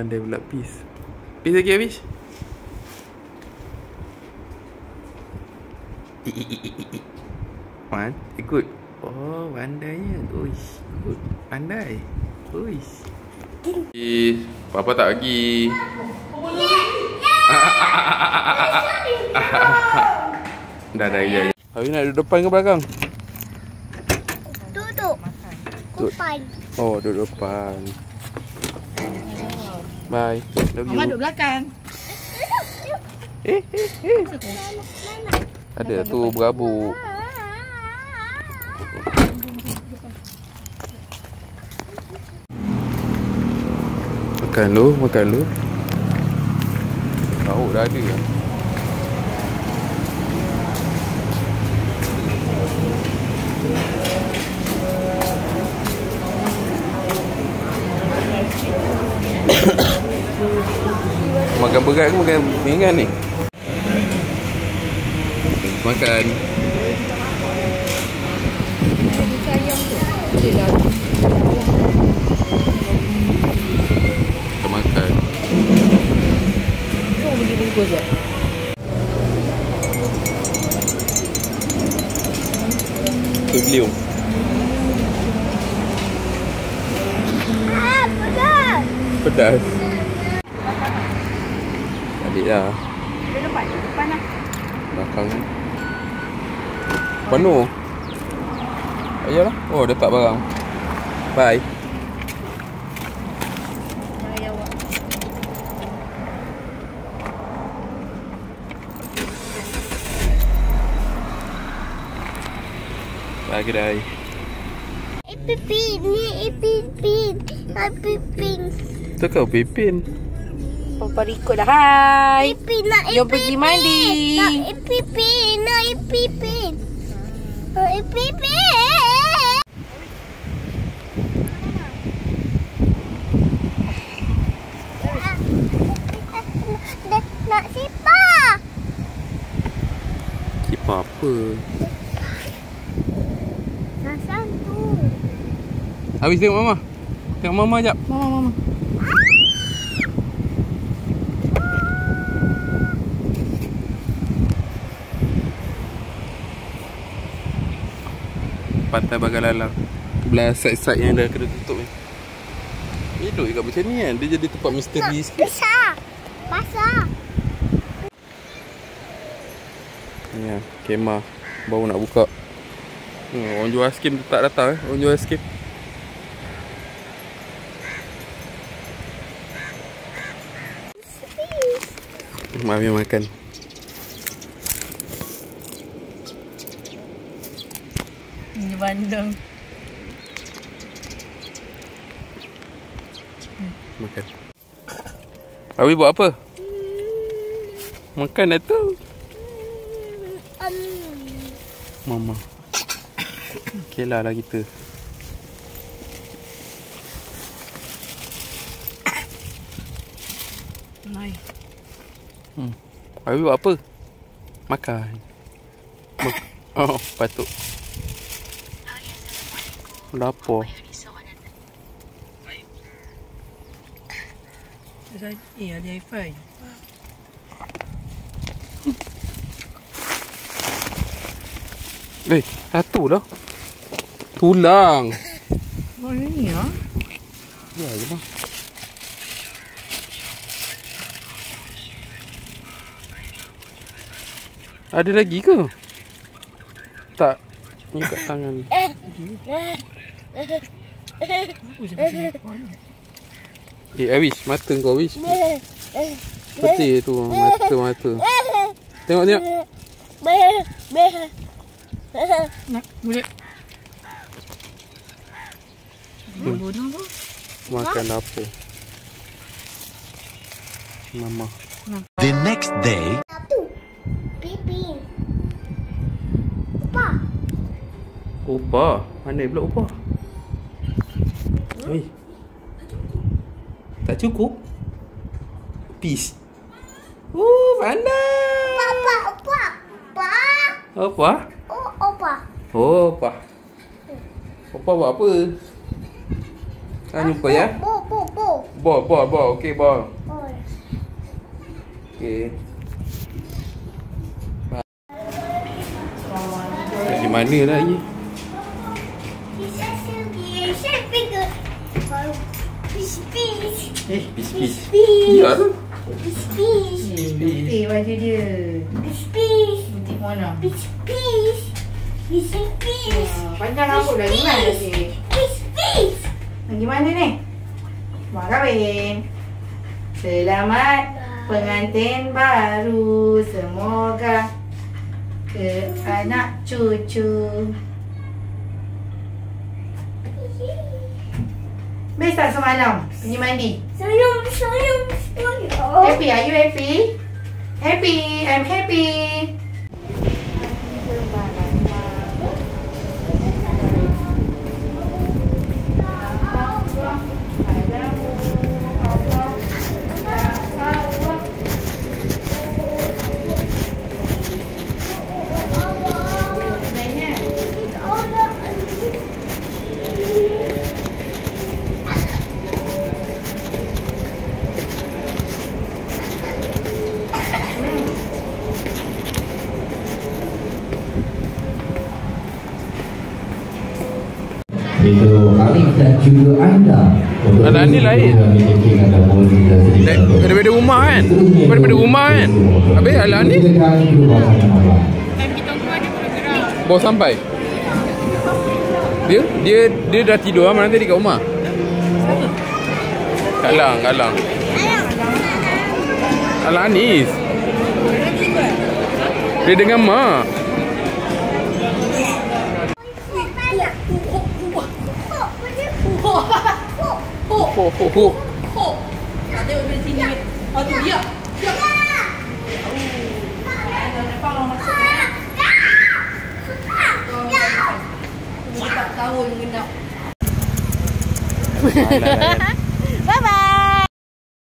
Pandai pula Peace. Peace lagi habis. One, good. Oh, pandainya. Uish, good. Pandai. Uish. Papa tak pergi. Dah, ya. Hari nak duduk depan ke belakang? Duduk. Depan. Oh, duduk depan. Bye. Love you. Mama duduk belakang. Ada tu berabuk. Makan lu. Tahu dah ada. Makan berat ke makan ringan ni? Makan. Kita makan. Kau beli bungkus je. Beliung. Pedas. Pedas. Adik dah. Depan lah. Belakang ni. Penuh. Ayolah. Oh, dapat barang. Bye. Mari awak. Bye kedai. Ipipin. Tu kau Pipin. Papa ikut dah. Hai. Ipipin nak Jom pergi mandi. Nak ipipin. Nak sipar. Sipar apa? Nasang tu. Habis tengok Mama. Tengok Mama jap. Mama. Pantai Bagalalang. Belah side-side yang dah kena tutup ni. Hidup juga macam ni kan. Dia jadi tempat misteri sikit. Pasar. Ni lah, kemah. Baru nak buka. Orang jual aiskrim tu tak datang Orang jual aiskrim. Mami makan. Ini bandung. Makan. Abi buat apa? Makan dah tu. Mama. Okeylah lah kita. Mai. Abi buat apa? Makan. Oh, patut. Lapar. Ada wifi. Satu dah. Tulang. Oh ni ya. Ya, je bang. Ada lagi ke? Tak. Ni kat tangan. Awish, mata kau Awish. Putih tu, mata. Tengok. Nak boleh. Bodoh tu. Makan apa? Mama. The next day. Pipin. Opa. Opa? Mana pula opa? Oi. Tak cukup? Peace. Pandai. Opa. Opa? Opa. Opa. Opa buat apa? Kan jumpa ya? Bo. Ball. Okay, ball. Oh. Okay. Di mana lah ni? Pis. Ya. Eh, baju dia. Butik mana? Panjang rambut dah gimana sih? Gimana ni? Mak kahwin. Selamat pengantin baru. Semoga ke anak cucu. Best tak semalam pergi mandi? Sayang. Happy? Are you happy? Happy. I'm happy. Itu Alif dan juga Aida. Anak ni lain. Daripada rumah kan? Daripada rumah kan? Habis anak ni bawa sampai. Dia dah tidur lah. Mana tadi kat rumah? Kalang. Alah Anis. Dia dengan mak. Ho. Ada di sini. Oh tu dia. Tak tahu mengendap.